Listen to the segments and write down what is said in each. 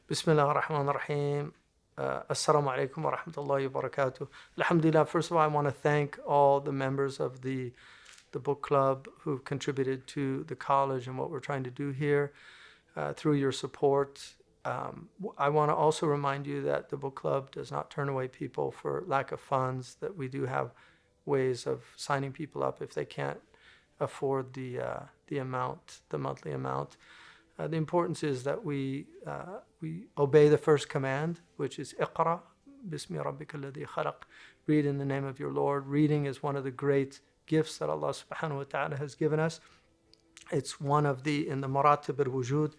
Bismillah ar-Rahman ar-Rahim. Assalamu alaikum wa rahmatullahi wa barakatuh. Alhamdulillah, first of all, I want to thank all the members of the book club who've contributed to the college and what we're trying to do here through your support. I want to also remind you that the book club does not turn away people for lack of funds, that we do have ways of signing people up if they can't afford the amount, the monthly amount. The importance is that we obey the first command, which is Iqra, Bismi Rabbika alladhi khalaq. Read in the name of your Lord. Reading is one of the great gifts that Allah subhanahu wa ta'ala has given us. It's one of in the maratib al-wujud,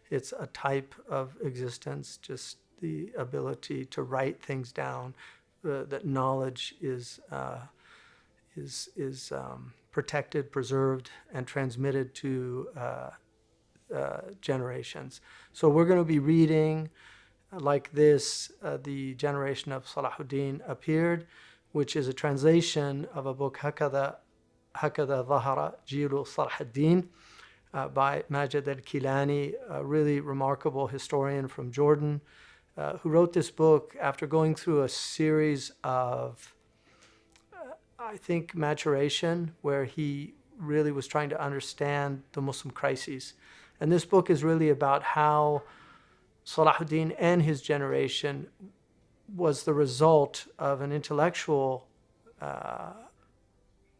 it's a type of existence, just the ability to write things down, that knowledge is protected, preserved, and transmitted to generations. So we're going to be reading like this, the generation of Salahuddin appeared, which is a translation of a book, Hakada Dhahara Jilu Salahuddin, by Majid al-Kilani, a really remarkable historian from Jordan, who wrote this book after going through a series of, I think, maturation, where he really was trying to understand the Muslim crises. And this book is really about how Salahuddin and his generation was the result of an intellectual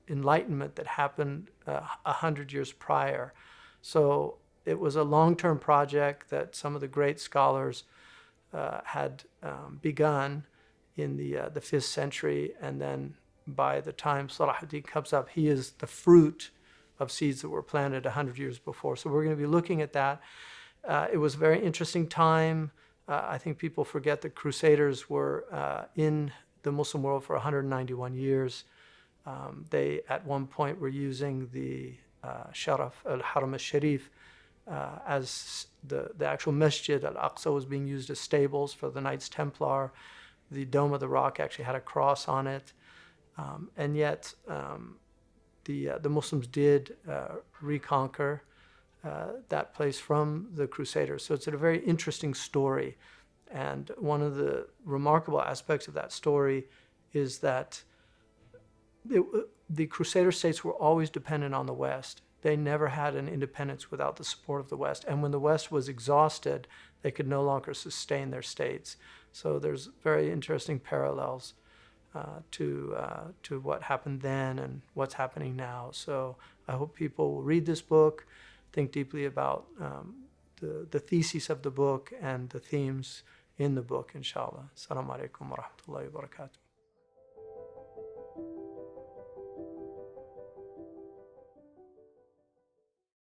enlightenment that happened 100 years prior. So it was a long-term project that some of the great scholars had begun in the 5th century, and then by the time Salahuddin comes up, he is the fruit of seeds that were planted 100 years before. So we're going to be looking at that. It was a very interesting time. I think people forget the Crusaders were in the Muslim world for 191 years. They, at one point, were using the Sharaf al-Haram al-Sharif as the actual Masjid al-Aqsa was being used as stables for the Knights Templar. The Dome of the Rock actually had a cross on it. And yet, the Muslims did reconquer that place from the Crusaders. So it's a very interesting story. And one of the remarkable aspects of that story is that the Crusader states were always dependent on the West. They never had an independence without the support of the West. And when the West was exhausted, they could no longer sustain their states. So there's very interesting parallels to what happened then and what's happening now. So I hope people will read this book, think deeply about the thesis of the book and the themes in the book, inshallah. Assalamu alaikum wa rahmatullahi wa barakatuh.